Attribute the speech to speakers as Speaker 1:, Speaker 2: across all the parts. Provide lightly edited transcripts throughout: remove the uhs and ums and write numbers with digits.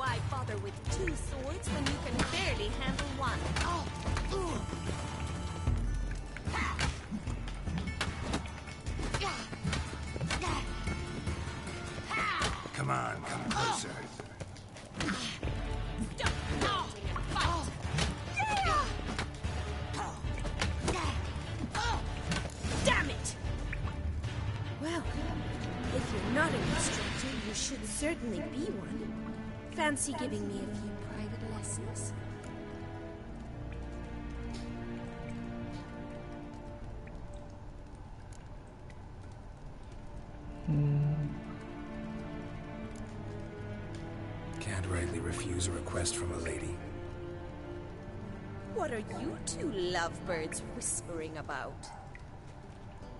Speaker 1: Why bother with two swords when you can barely handle one? Oh, ooh.
Speaker 2: Come on, come closer.
Speaker 1: Stop melting and fight! Damn it! Well, if you're not an instructor, you should certainly be one. Fancy giving me a few private lessons?
Speaker 2: Can't rightly refuse a request from a lady.
Speaker 1: What are you two lovebirds whispering about?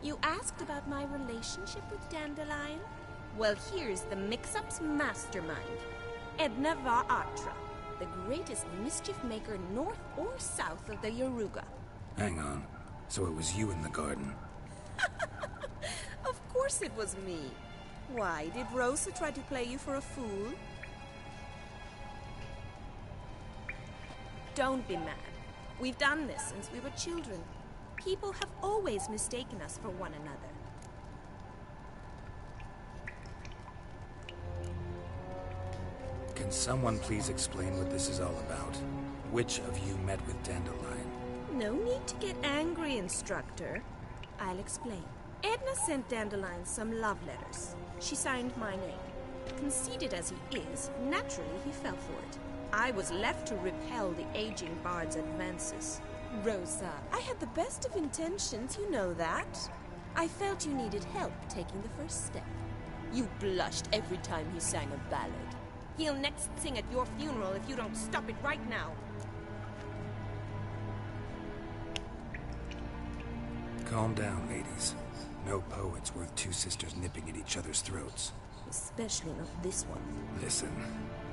Speaker 1: You asked about my relationship with Dandelion? Well, here's the mix-up's mastermind. Edna Va Atra, the greatest mischief maker north or south of the Yaruga.
Speaker 2: Hang on. So it was you in the garden?
Speaker 1: Of course it was me. Why, did Rosa try to play you for a fool? Don't be mad. We've done this since we were children. People have always mistaken us for one another.
Speaker 2: Can someone please explain what this is all about? Which of you met with Dandelion?
Speaker 1: No need to get angry, instructor. I'll explain. Edna sent Dandelion some love letters. She signed my name. Conceited as he is, naturally he fell for it. I was left to repel the aging bard's advances. Rosa, I had the best of intentions, you know that. I felt you needed help taking the first step. You blushed every time he sang a ballad. He'll next sing at your funeral if you don't stop it right now.
Speaker 2: Calm down, ladies. No poet's worth two sisters nipping at each other's throats.
Speaker 1: Especially not this one.
Speaker 2: Listen,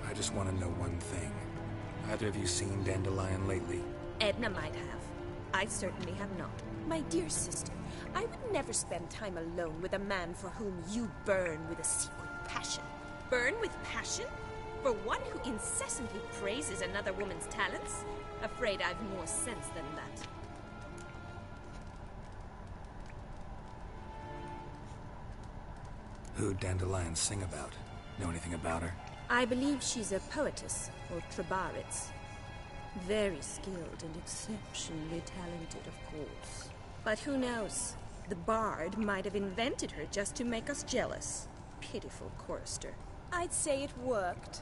Speaker 2: I just want to know one thing. Either of you seen Dandelion lately?
Speaker 1: Edna might have. I certainly have not. My dear sister, I would never spend time alone with a man for whom you burn with a secret passion. Burn with passion? For one who incessantly praises another woman's talents? Afraid I've more sense than that.
Speaker 2: Who'd Dandelion sing about? Know anything about her?
Speaker 1: I believe she's a poetess, or trabaritz. Very skilled and exceptionally talented, of course. But who knows? The bard might have invented her just to make us jealous. Pitiful chorister. I'd say it worked.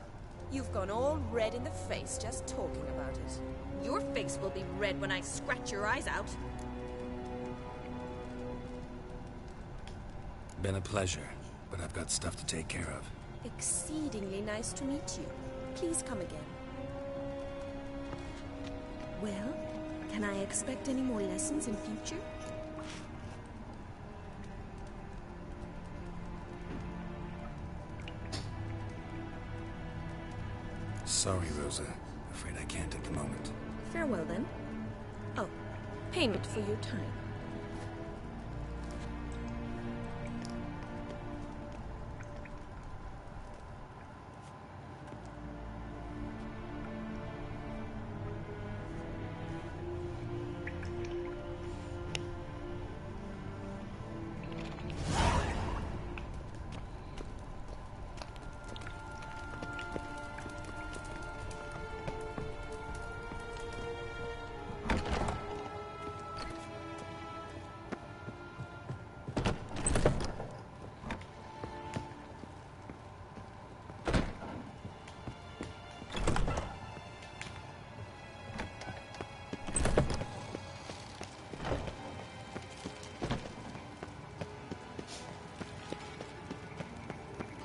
Speaker 1: You've gone all red in the face just talking about it. Your face will be red when I scratch your eyes out.
Speaker 2: Been a pleasure, but I've got stuff to take care of.
Speaker 1: Exceedingly nice to meet you. Please come again. Well, can I expect any more lessons in future?
Speaker 2: Sorry, Rosa. Afraid I can't at the moment.
Speaker 1: Farewell, then. Oh, payment for your time.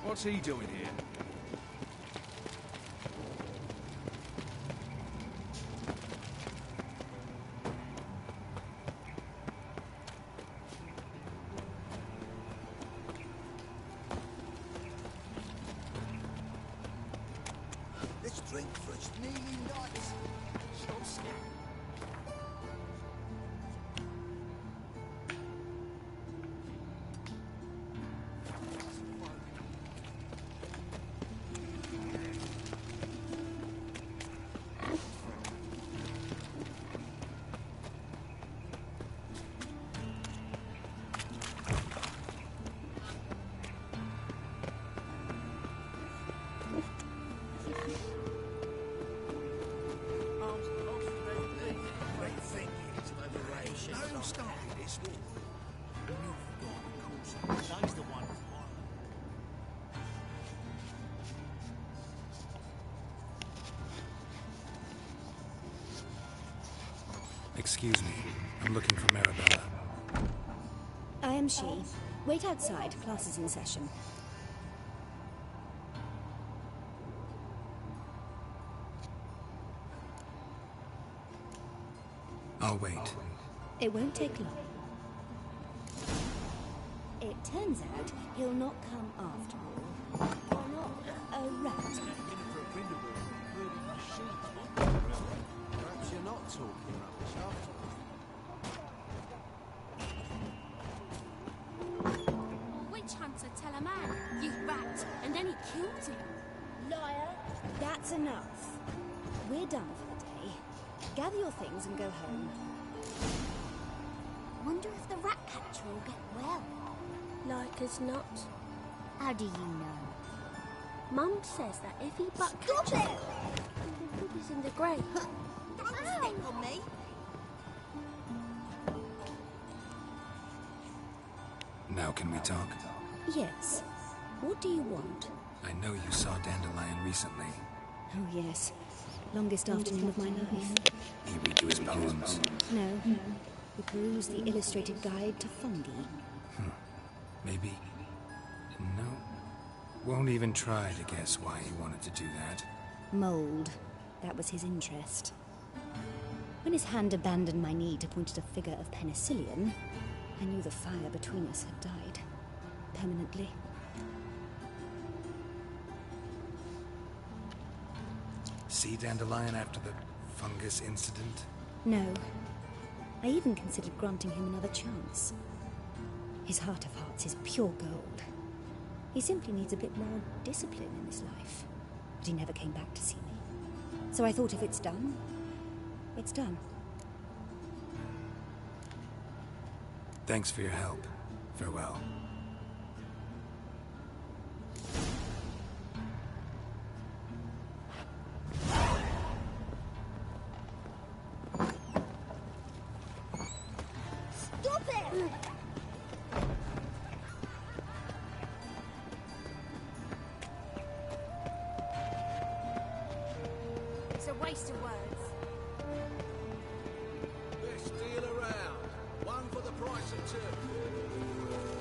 Speaker 3: What's he doing here?
Speaker 4: Let's drink for its nearly nights. So scared. store. The milk garden calls. Those the one tomorrow.
Speaker 2: Excuse me. I'm looking for Marabella.
Speaker 3: I am she. Wait outside. Class is in session.
Speaker 2: I'll wait.
Speaker 3: It won't take long. It turns out he'll not come after all. You're not a rat.
Speaker 4: Perhaps you're not talking rubbish after all.
Speaker 5: Witch hunter tell a man, you rat, and then he killed him.
Speaker 3: Liar! That's enough. We're done for the day. Gather your things and go home.
Speaker 5: Wonder if the rat catcher will get well.
Speaker 1: Like as not.
Speaker 5: How do you know?
Speaker 1: Mum says that if he butt catches him, the put is in the grave.
Speaker 5: Don't step on me.
Speaker 2: Now can we talk?
Speaker 3: Yes. What do you want?
Speaker 2: I know you saw Dandelion recently.
Speaker 3: Oh, yes. Longest afternoon of my life.
Speaker 2: He read you his poems.
Speaker 3: No. We perused the illustrated guide to fungi.
Speaker 2: Maybe... No. Won't even try to guess why he wanted to do that.
Speaker 3: Mold. That was his interest. When his hand abandoned my knee to point at a figure of penicillium, I knew the fire between us had died. Permanently.
Speaker 2: See Dandelion after the fungus incident?
Speaker 3: No. I even considered granting him another chance. His heart of hearts is pure gold. He simply needs a bit more discipline in his life. But he never came back to see me. So I thought if it's done, it's done.
Speaker 2: Thanks for your help. Farewell.
Speaker 5: Stop it! It's a waste of words.
Speaker 4: Best deal around. One for the price of two.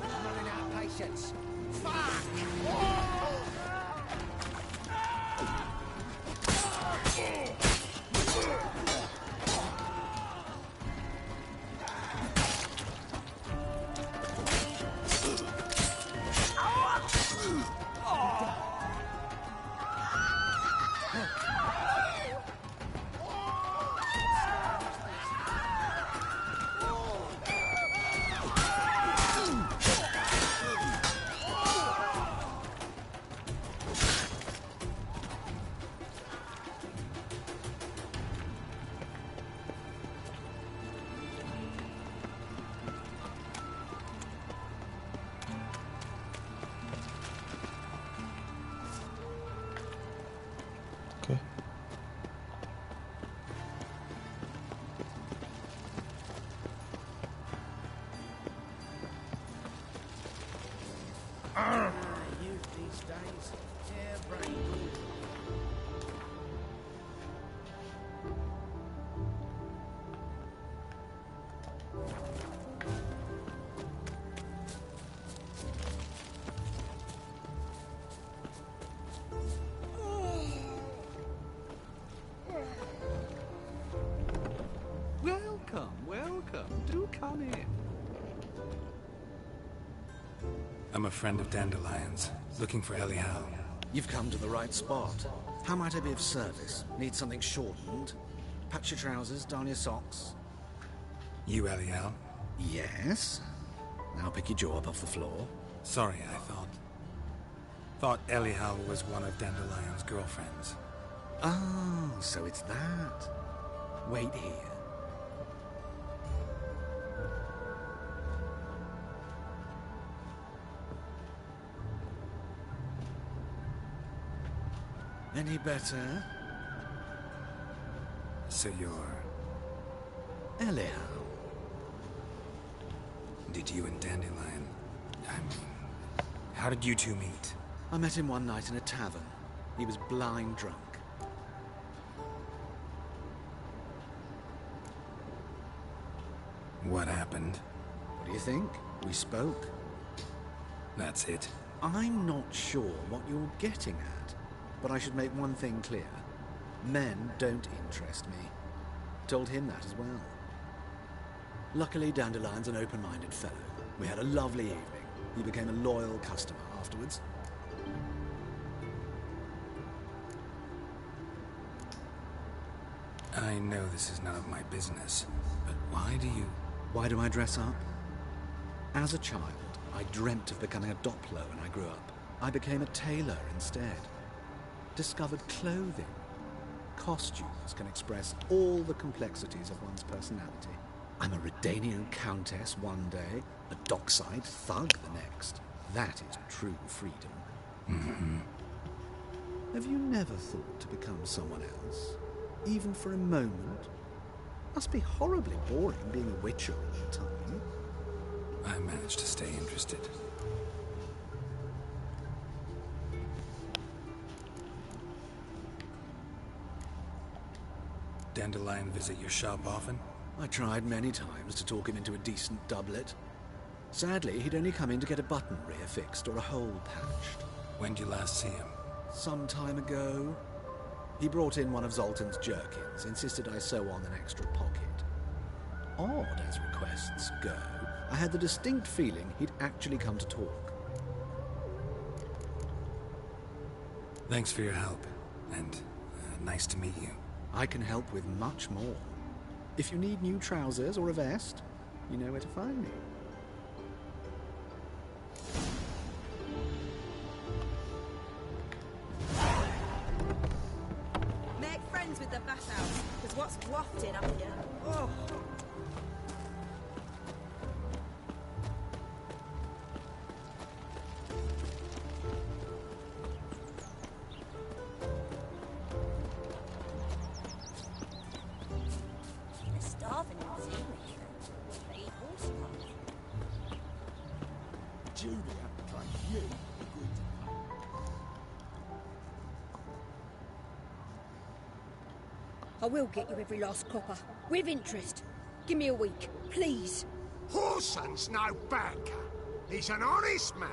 Speaker 4: I'm running out of patience. Fuck!
Speaker 6: Okay.
Speaker 4: Youth these days. Yeah, brain.
Speaker 7: Welcome, welcome. Do come in.
Speaker 2: I'm a friend of Dandelion's, looking for Elial.
Speaker 8: You've come to the right spot. How might I be of service? Need something shortened? Patch your trousers, darn your socks?
Speaker 2: You Elial?
Speaker 8: Yes. Now pick your jaw up off the floor.
Speaker 2: Sorry, I thought Elial was one of Dandelion's girlfriends.
Speaker 8: Oh, so it's that. Wait here. Any better?
Speaker 2: So you're...
Speaker 8: Elial.
Speaker 2: did you and Dandelion... I mean, how did you two meet?
Speaker 8: I met him one night in a tavern. He was blind drunk.
Speaker 2: What happened?
Speaker 8: What do you think? We spoke.
Speaker 2: That's it.
Speaker 8: I'm not sure what you're getting at, but I should make one thing clear. Men don't interest me. Told him that as well. Luckily, Dandelion's an open-minded fellow. We had a lovely evening. He became a loyal customer afterwards.
Speaker 2: I know this is none of my business, but why do you...
Speaker 8: Why do I dress up? As a child, I dreamt of becoming a Doppler when I grew up. I became a tailor instead. Discovered clothing. Costumes can express all the complexities of one's personality. I'm a Redanian countess one day, a dockside thug the next. That is true freedom.
Speaker 2: Mm-hmm.
Speaker 8: Have you never thought to become someone else? Even for a moment? Must be horribly boring being a witcher all the time.
Speaker 2: I managed to stay interested. Dandelion visit your shop often?
Speaker 8: I tried many times to talk him into a decent doublet. Sadly, he'd only come in to get a button reaffixed or a hole patched.
Speaker 2: When'd you last see him?
Speaker 8: Some time ago. He brought in one of Zoltan's jerkins, insisted I sew on an extra pocket. Odd as requests go, I had the distinct feeling he'd actually come to talk.
Speaker 2: Thanks for your help, and nice to meet you.
Speaker 8: I can help with much more. If you need new trousers or a vest, you know where to find me.
Speaker 1: Make friends with the bathhouse, because what's wafted up here? Oh.
Speaker 3: I will get you every last copper, with interest. Give me a week, please.
Speaker 4: Whoreson's no banker. He's an honest man.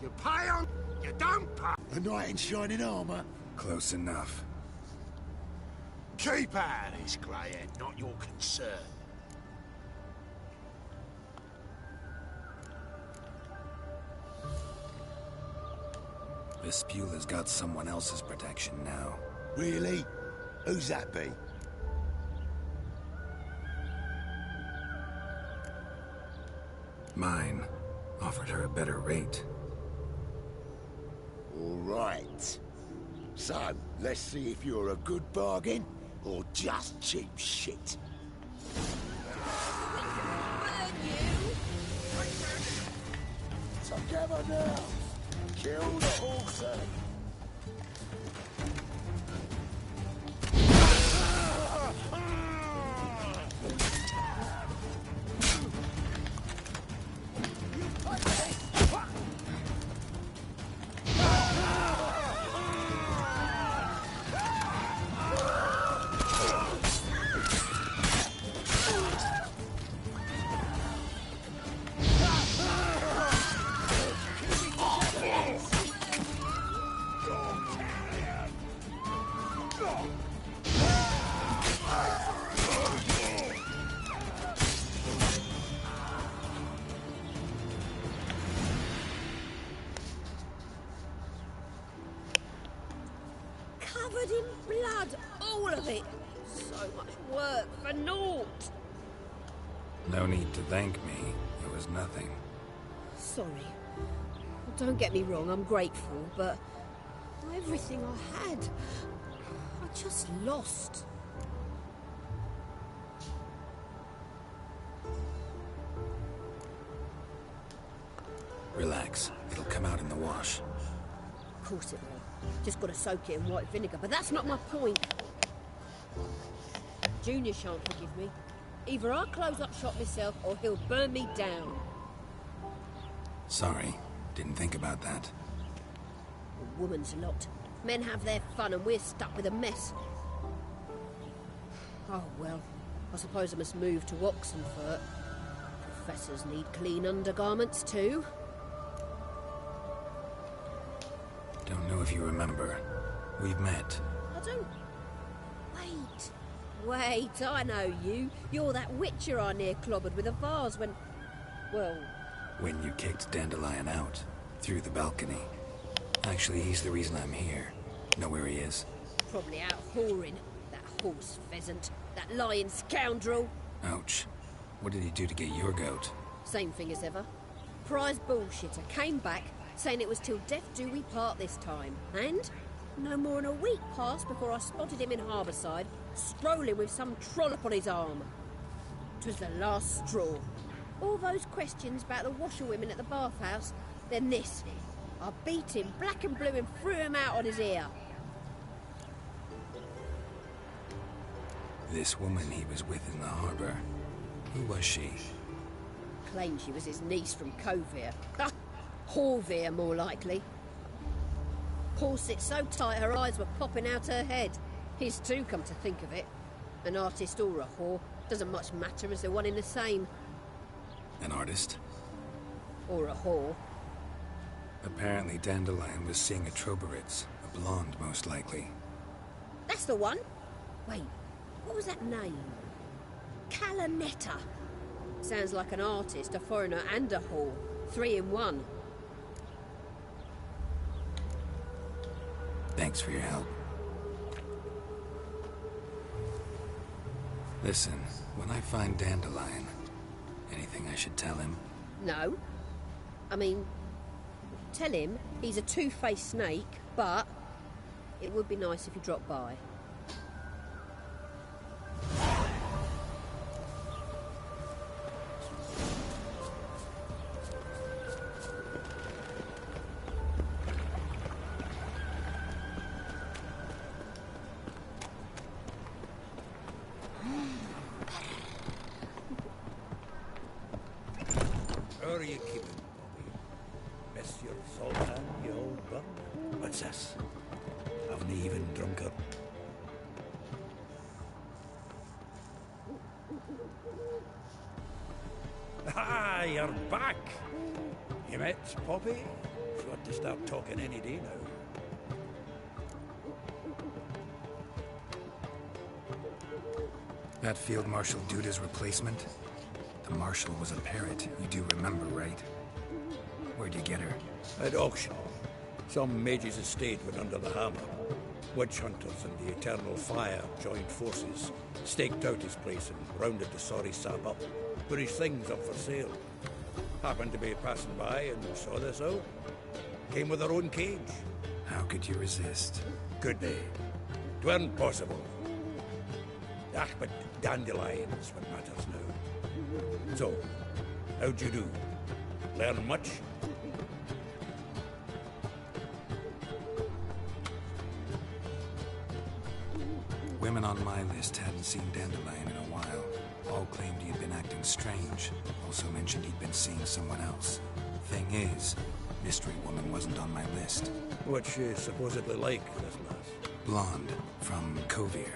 Speaker 4: You pay on, you don't pay.
Speaker 6: A knight in shining armour?
Speaker 2: Close enough.
Speaker 4: Keep out of this, Greyhead, not your concern.
Speaker 2: Vespula's got someone else's protection now.
Speaker 6: Really? Who's that be?
Speaker 2: Mine. Offered her a better rate.
Speaker 6: All right. So, let's see if you're a good bargain or just cheap shit. Together now! Kill the horse!
Speaker 3: Covered in blood, all of it. So much work for naught.
Speaker 2: No need to thank me. It was nothing.
Speaker 3: Sorry. Well, don't get me wrong, I'm grateful, but everything I had, I just lost.
Speaker 2: Relax. It'll come out in the wash.
Speaker 3: Of course it will. Just got to soak it in white vinegar, but that's not my point. Junior shan't forgive me. Either I'll close up shop myself or he'll burn me down.
Speaker 2: Sorry, didn't think about that.
Speaker 5: A woman's lot. Men have their fun and we're stuck with a mess. Oh well, I suppose I must move to Oxenfurt. Professors need clean undergarments too.
Speaker 2: Don't know if you remember. We've met.
Speaker 5: I don't... Wait, I know you. You're that witcher I near clobbered with a vase when... Well...
Speaker 2: When you kicked Dandelion out, through the balcony. Actually, he's the reason I'm here. Know where he is?
Speaker 5: Probably out whoring. That horse pheasant. That lying scoundrel.
Speaker 2: Ouch. What did he do to get your goat?
Speaker 5: Same thing as ever. Prize bullshitter came back, saying it was till death do we part this time. And no more than a week passed before I spotted him in Harbourside, strolling with some trollop on his arm. 'Twas the last straw. All those questions about the washerwomen at the bathhouse, then this. I beat him black and blue and threw him out on his ear.
Speaker 2: This woman he was with in the harbour. Who was she?
Speaker 5: Claimed she was his niece from Kovir. Horvir, more likely. Corset so tight her eyes were popping out her head. His too, come to think of it. An artist or a whore doesn't much matter as they're one in the same.
Speaker 2: An artist?
Speaker 5: Or a whore.
Speaker 2: Apparently Dandelion was seeing a Troberitz, a blonde most likely.
Speaker 5: That's the one. Wait, what was that name? Calanetta. Sounds like an artist, a foreigner and a whore. 3 in 1.
Speaker 2: Thanks for your help. Listen, when I find Dandelion, anything I should tell him?
Speaker 5: No. I mean, tell him he's a two-faced snake, but it would be nice if he dropped by.
Speaker 4: How are you keeping, Bobby? Miss your sultan, you old bum? What's this? Haven't even drunk her. Ah, you're back! You met Poppy? She's got to start talking any day now.
Speaker 2: That Field Marshal Duda's replacement? The Marshal was a parrot, you do remember, right? Where'd you get her?
Speaker 4: At auction. Some mage's estate went under the hammer. Witch hunters and the Eternal Fire joined forces, staked out his place and rounded the sorry sap up, put his things up for sale. Happened to be passing by and saw this out. Came with her own cage.
Speaker 2: How could you resist?
Speaker 4: Could they? 'Tweren't possible. Ah, but Dandelion's what matters now. So, how'd you do? Learn much?
Speaker 2: Women on my list hadn't seen Dandelion in a while. All claimed he had been acting strange. Also mentioned he'd been seeing someone else. Thing is, Mystery Woman wasn't on my list.
Speaker 4: What's she supposedly like, this lass?
Speaker 2: Blonde, from Kovir.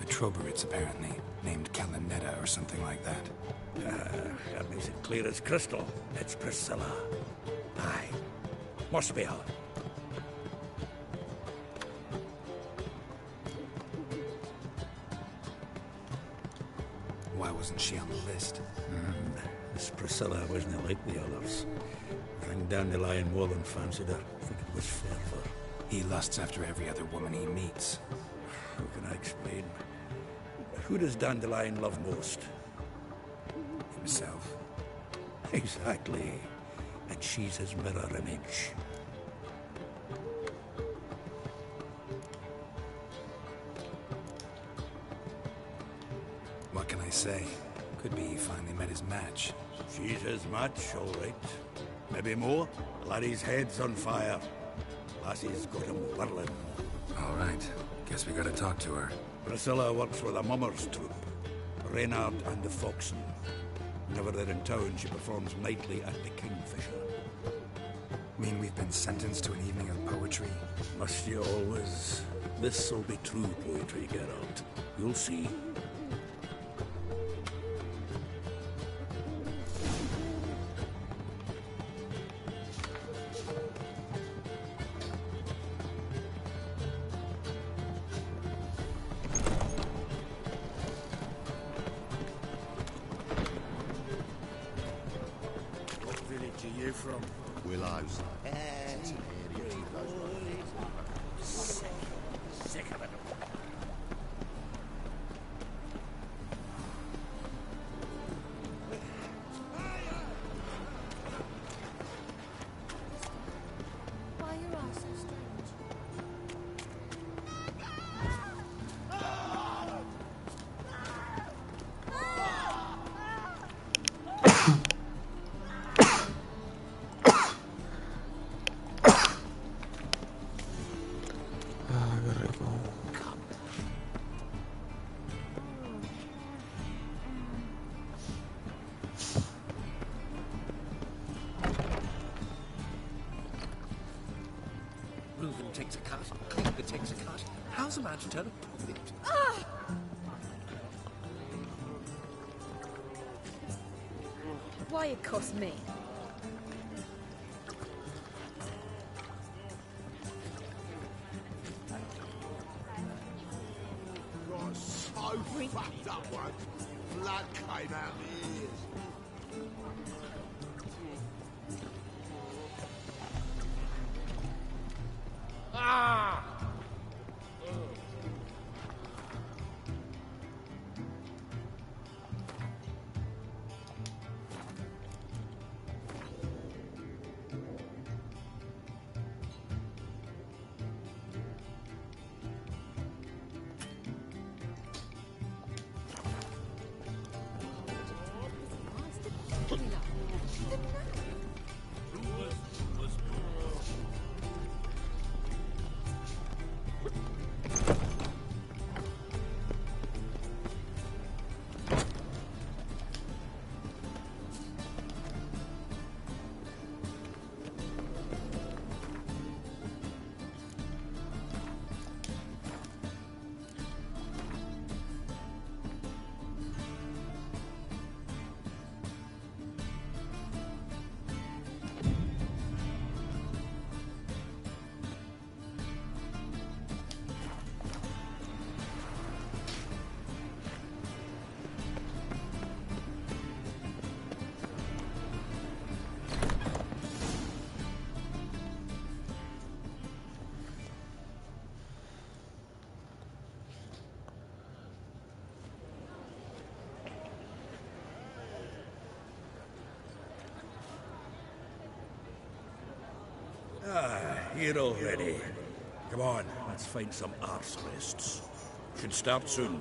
Speaker 2: A Troberitz, apparently, named Calanetta or something like that.
Speaker 4: That makes it clear as crystal. It's Priscilla. Aye. Must be her.
Speaker 2: Why wasn't she on the list?
Speaker 4: This Priscilla wasn't like the others. I think Dandelion more than fancied her. I think it was fair for her.
Speaker 2: He lusts after every other woman he meets.
Speaker 4: How can I explain? Who does Dandelion love most?
Speaker 2: Himself.
Speaker 4: Exactly. And she's his mirror image.
Speaker 2: What can I say? Could be he finally met his match.
Speaker 4: She's his match, all right. Maybe more. Laddie's head's on fire. Lassie's got him whirling.
Speaker 2: All right. Guess we gotta talk to her.
Speaker 4: Priscilla works with a mummers troupe. Reynard and the Foxen. Whenever they're in town, she performs nightly at the Kingfisher.
Speaker 2: Mean we've been sentenced to an evening of poetry?
Speaker 4: Must you always? This'll be true poetry, Geralt. You'll see.
Speaker 6: What village are you from?
Speaker 9: Willows.
Speaker 6: Sick of it.
Speaker 1: Why are your eyes so strange?
Speaker 7: Reuben takes a cut, Cleaver takes a cut. How's a man to turn a profit?
Speaker 5: Why it cost me?
Speaker 6: Got so fucked up once. Blood came out my ears.
Speaker 4: Here already. Come on, let's find some arse rests. Should start soon.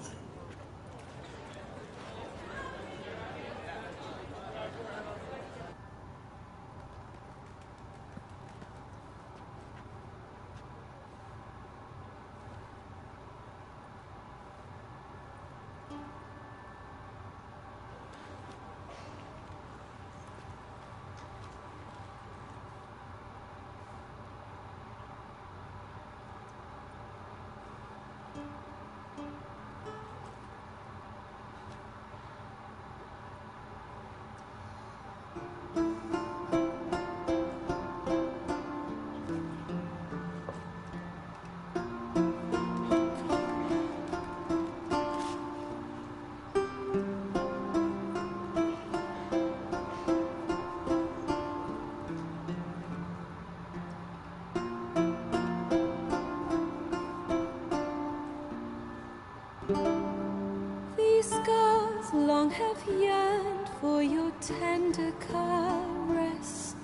Speaker 10: These scars long have yearned for your tender caress,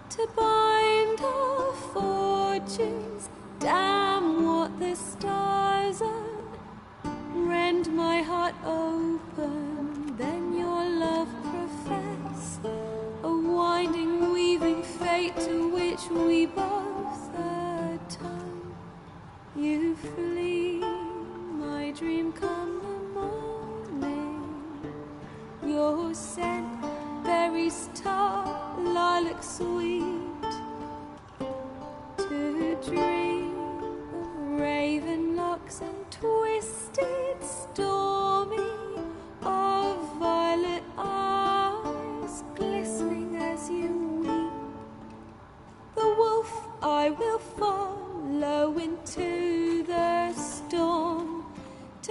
Speaker 10: to bind our fortunes. Damn what the stars are. Rend my heart open, then your love profess, a winding, weaving fate to which we both atone. You flee, my dream come the morning. Your scent, berry star, lilac sweet.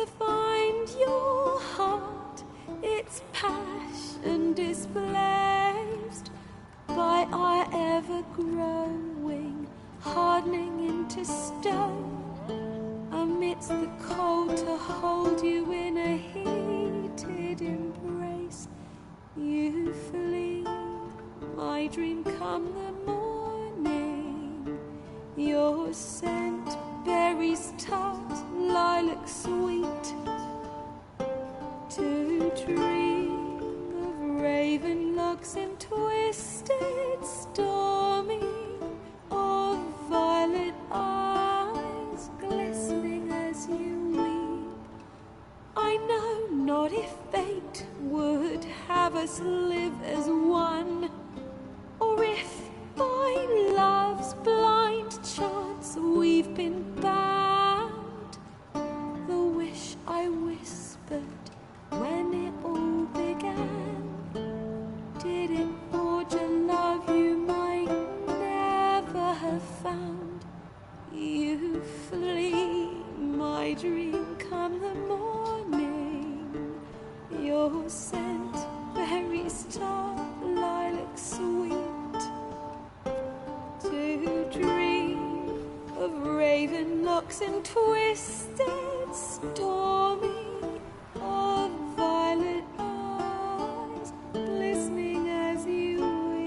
Speaker 10: to find your heart, its passion displaced by our ever-growing, hardening into stone. Amidst the cold to hold you in a heated embrace, you flee, my dream come the morning. Your scent, berries tart, lilac sweet, to dream of raven locks and twisted stormy, of violet eyes glistening as you weep. I know not if fate would have us live as one, or if by love's blind chance we've been bound. The wish I whispered when it all began, did it forge a love you might never have found? You flee, my dream come the morning. Your scent, berries tart, lilac sweet, to dream of raven locks and twisted stormy, of violet eyes glistening as you weep.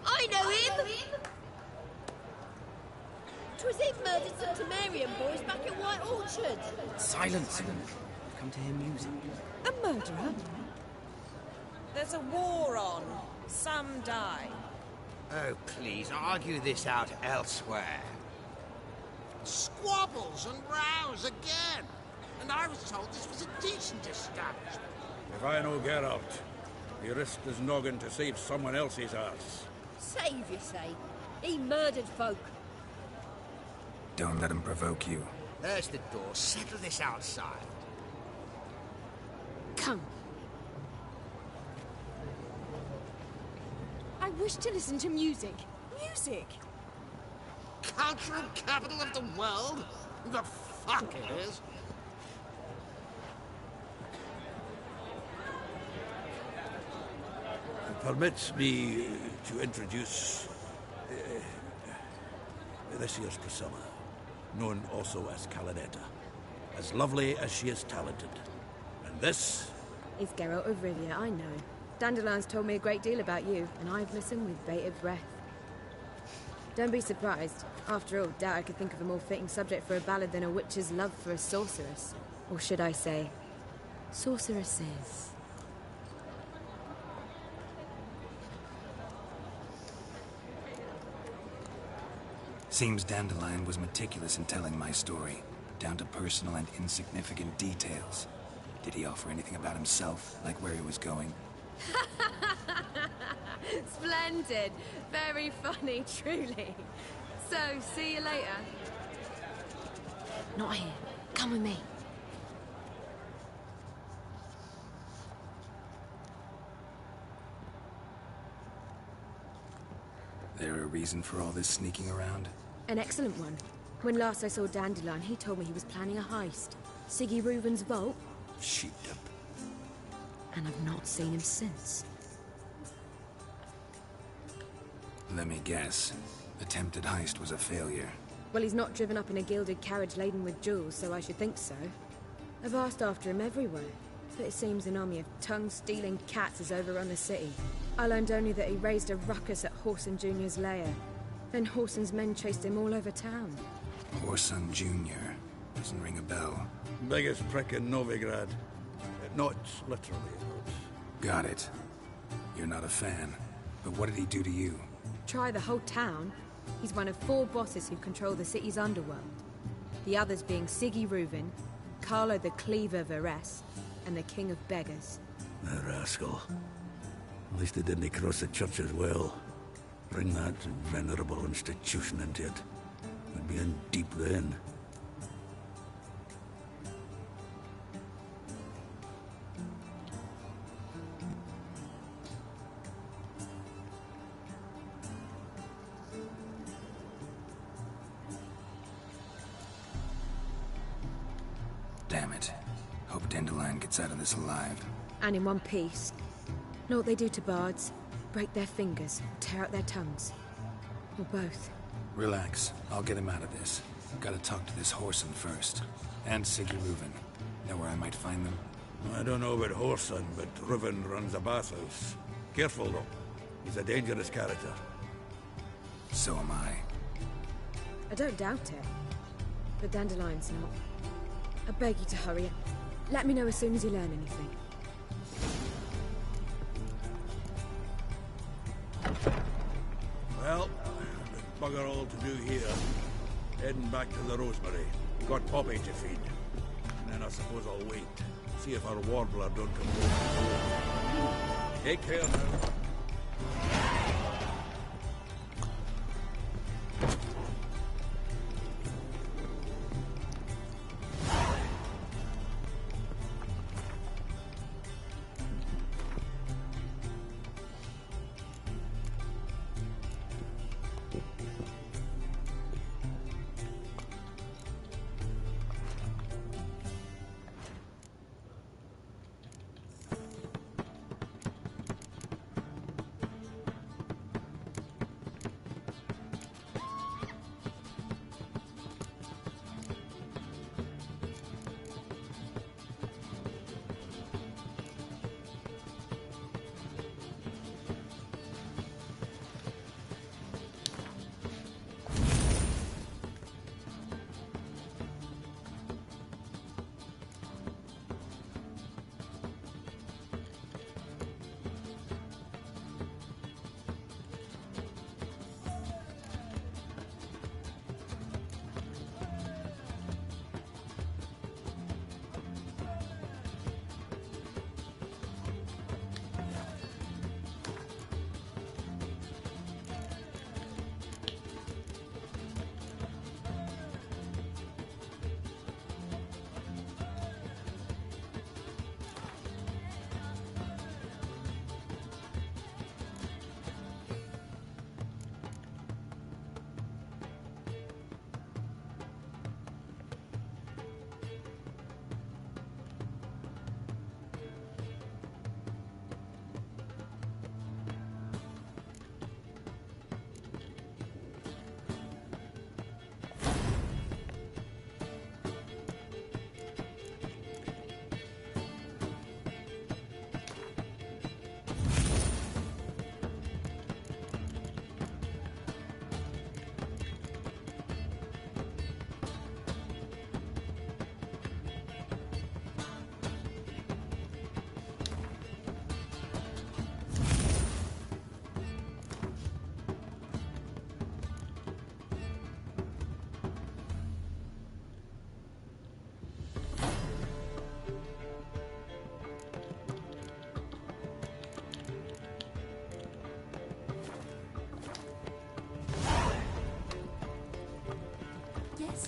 Speaker 5: I know him! 'Twas him murdered some Temerian boys back at White Orchard.
Speaker 9: Silence! I've come to hear music.
Speaker 1: A murderer? There's a war on. Some die.
Speaker 11: Oh, please, argue this out elsewhere.
Speaker 6: Squabbles and rows again. And I was told this was a decent establishment.
Speaker 4: If I know Geralt, he risked his noggin to save someone else's arse.
Speaker 5: Save, you say? He murdered folk.
Speaker 2: Don't let him provoke you.
Speaker 11: There's the door. Settle this outside.
Speaker 5: Come.
Speaker 1: I wish to listen to music. Music!
Speaker 6: Cultural capital of the world? The fuck it is.
Speaker 4: Permits me to introduce this here's Priscilla, known also as Calinetta. As lovely as she is talented. And this...
Speaker 12: It's Geralt of Rivia, I know. Dandelion's told me a great deal about you, and I've listened with bated breath. Don't be surprised. After all, doubt I could think of a more fitting subject for a ballad than a witch's love for a sorceress. Or should I say, sorceresses.
Speaker 2: Seems Dandelion was meticulous in telling my story, down to personal and insignificant details. Did he offer anything about himself, like where he was going?
Speaker 12: Splendid. Very funny, truly. So, see you later. Not here. Come with me.
Speaker 2: There a reason for all this sneaking around?
Speaker 12: An excellent one. When last I saw Dandelion, he told me he was planning a heist. Siggy Reuven's vault.
Speaker 2: Sheepdip.
Speaker 12: And I've not seen him since.
Speaker 2: Let me guess. Attempted heist was a failure.
Speaker 12: Well, he's not driven up in a gilded carriage laden with jewels, so I should think so. I've asked after him everywhere, but it seems an army of tongue-stealing cats has overrun the city. I learned only that he raised a ruckus at Whoreson Jr.'s lair. Then Whoreson's men chased him all over town.
Speaker 2: Whoreson Jr. Doesn't ring a bell.
Speaker 4: Biggest prick in Novigrad. Not literally, but...
Speaker 2: Got it. You're not a fan. But what did he do to you?
Speaker 12: Try the whole town. He's one of 4 bosses who control the city's underworld. The others being Siggy Reuven, Carlo the Cleaver Veress, and the King of Beggars.
Speaker 4: The rascal. At least they didn't cross the church as well. Bring that venerable institution into it. We'd be in deep then.
Speaker 2: Damn it. Hope Dandelion gets out of this alive.
Speaker 12: And in one piece. Know what they do to bards? Break their fingers, tear out their tongues. Or both.
Speaker 2: Relax. I'll get him out of this. Gotta talk to this Whoreson first. And Siggy Reuven. Know where I might find them?
Speaker 4: I don't know about Whoreson, but Reuven runs a bathhouse. Careful, though. He's a dangerous character.
Speaker 2: So am I.
Speaker 12: I don't doubt it. But Dandelion's not. I beg you to hurry. Let me know as soon as you learn anything.
Speaker 4: Well, there's bugger all to do here. Heading back to the Rosemary. Got Poppy to feed. And then I suppose I'll wait. See if our warbler don't come home. Take care now.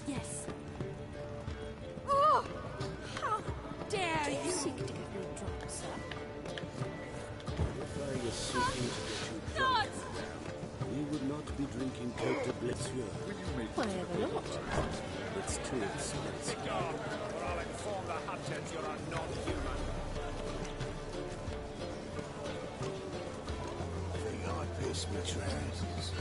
Speaker 1: Yes. Oh! How dare you! Seek to get me drunk, sir.
Speaker 13: If I was seeking to get you drunk, we would not be drinking Cote de Blessure.
Speaker 1: Whatever not.
Speaker 13: It's too exciting.
Speaker 11: Or I'll inform the hunters you're a non-human.
Speaker 6: Think I pissed my trousers.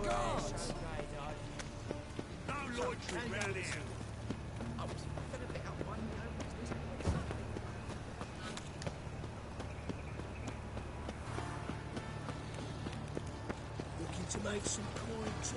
Speaker 6: guards! No loitering round here! Looking to make some coin too.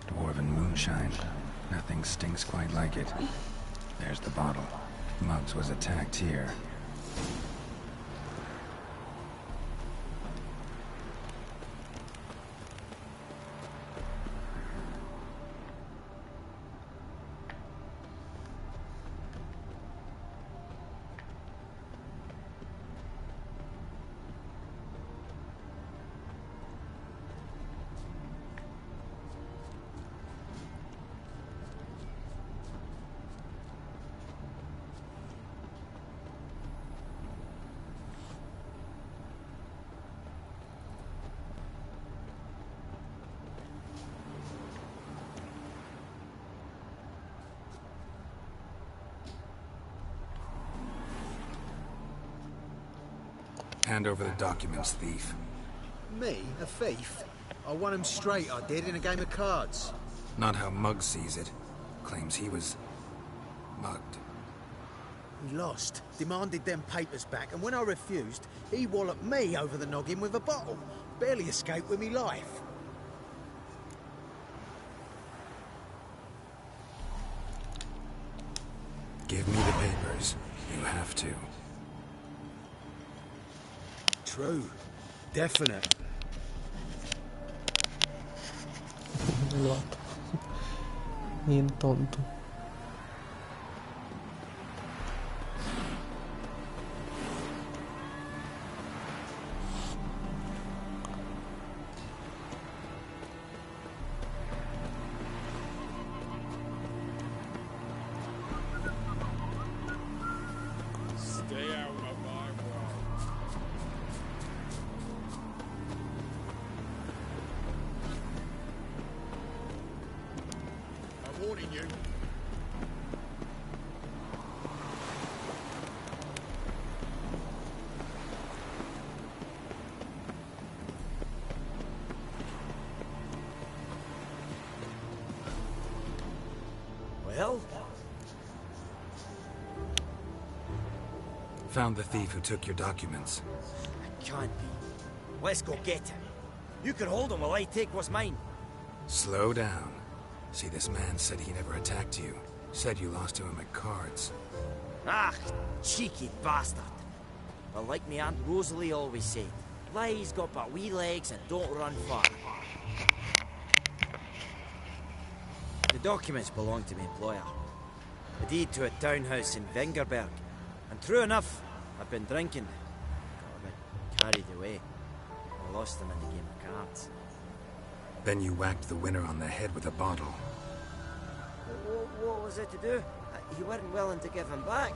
Speaker 2: Dwarven moonshine. Nothing stinks quite like it. There's the bottle. Muggs was attacked here. Hand over the documents, thief.
Speaker 14: Me? A thief? I won him straight, I did, in a game of cards.
Speaker 2: Not how Muggs sees it. Claims he was mugged.
Speaker 14: He lost, demanded them papers back, and when I refused, he walloped me over the noggin with a bottle. Barely escaped with me life.
Speaker 2: Give me the papers. You have to.
Speaker 14: True. Definite.
Speaker 15: Bien tonto.
Speaker 6: Stay out of my way. I'm warning you.
Speaker 11: Well?
Speaker 2: Found the thief who took your documents.
Speaker 11: Can't be. Let's go get him. You can hold him while I take what's mine.
Speaker 2: Slow down. See, this man said he never attacked you. Said you lost to him at cards.
Speaker 11: Ah, cheeky bastard. But like me Aunt Rosalie always said, lies got but wee legs and don't run far. The documents belong to my employer. A deed to a townhouse in Vengerberg. And true enough, I've been drinking. Got a bit carried away. I lost them in the game of cards.
Speaker 2: Then you whacked the winner on the head with a bottle.
Speaker 11: What was it to do? You weren't willing to give him back.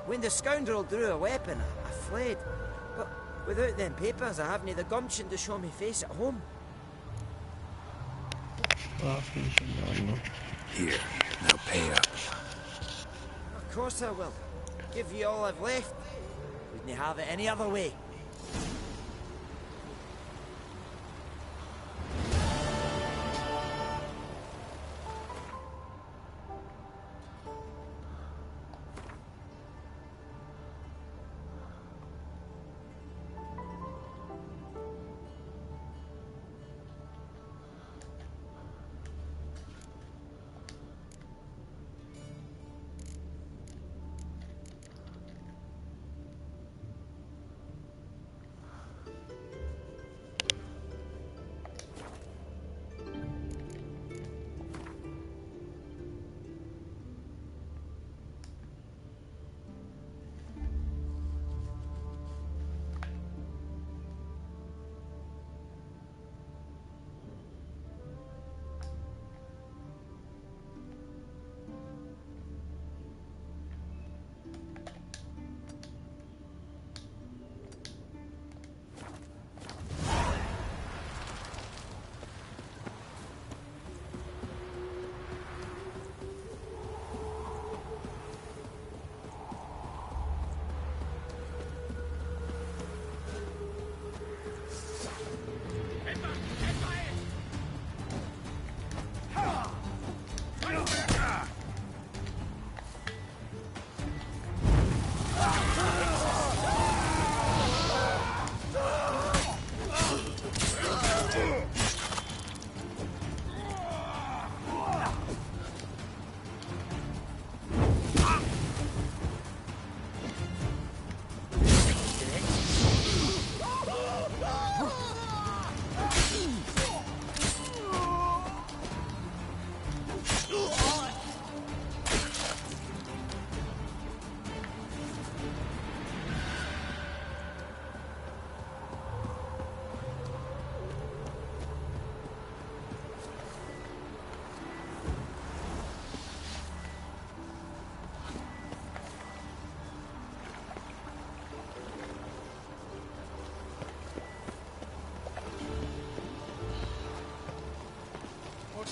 Speaker 11: When the scoundrel drew a weapon, I fled. But without them papers, I haven't the gumption to show me face at home.
Speaker 2: Here, now pay up.
Speaker 11: Of course I will. Give you all I've left. Wouldn't have it any other way.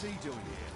Speaker 7: What's he doing here?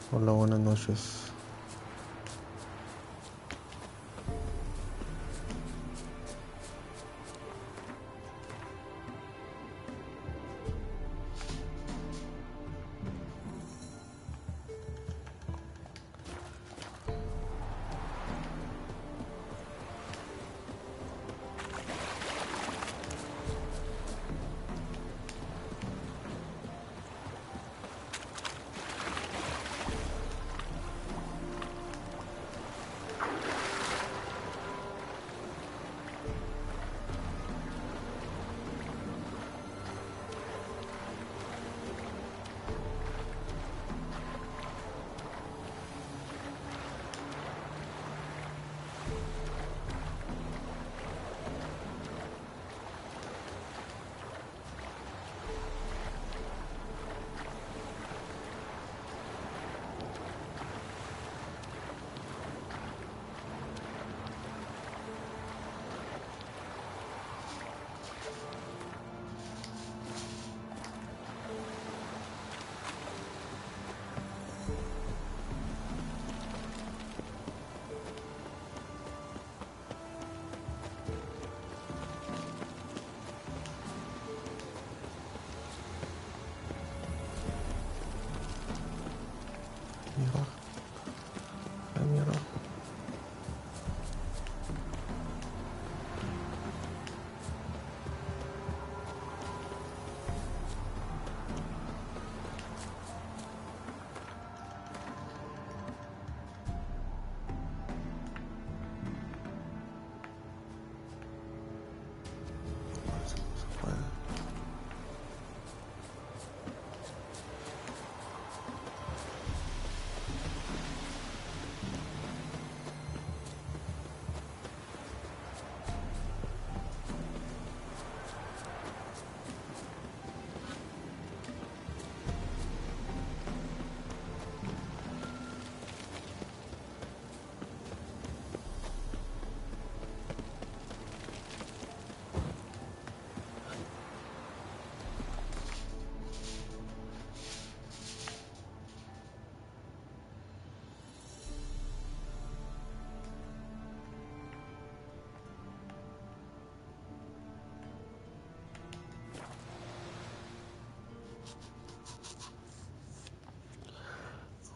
Speaker 15: Hola, buenas noches.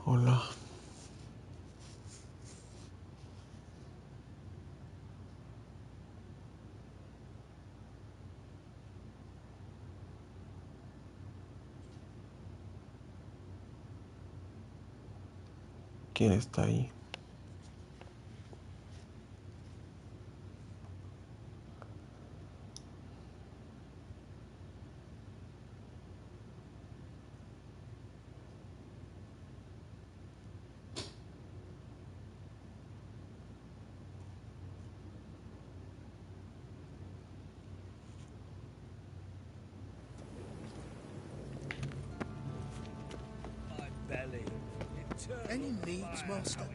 Speaker 15: Hola. ¿Quién está ahí?
Speaker 14: Any needs, master?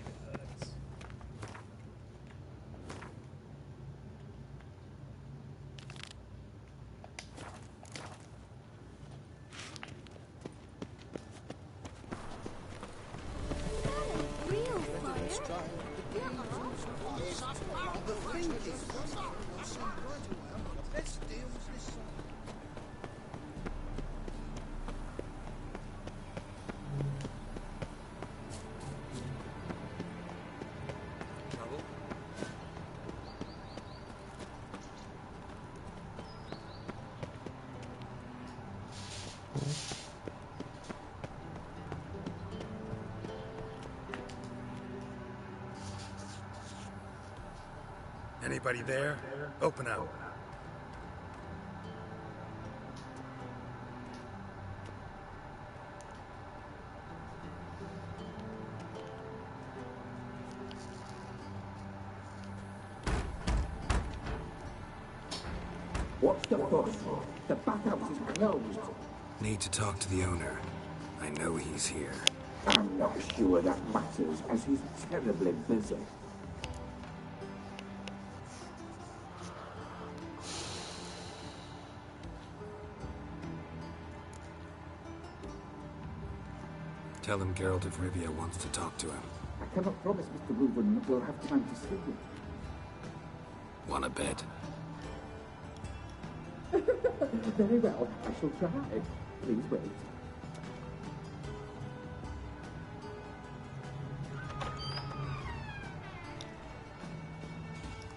Speaker 2: Anybody there? Open up.
Speaker 16: What's the fuss? The bathhouse is closed.
Speaker 2: Need to talk to the owner. I know he's here.
Speaker 16: I'm not sure that matters, as he's terribly busy.
Speaker 2: Tell him Geralt of Rivia wants to talk to him.
Speaker 16: I cannot promise Mr. Reuben will have time to see you.
Speaker 2: Wanna bet?
Speaker 16: Very well, I shall try. Please wait.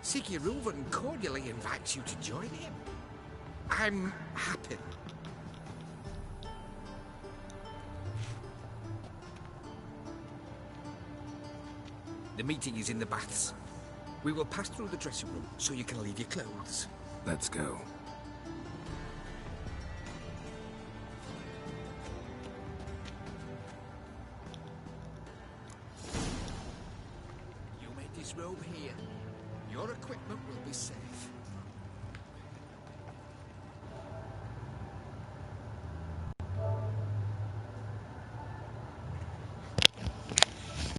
Speaker 17: Siggy Reuben cordially invites you to join him. I'm happy. The meeting is in the baths. We will pass through the dressing room so you can leave your clothes.
Speaker 2: Let's go.
Speaker 17: You may disrobe here. Your equipment will be safe.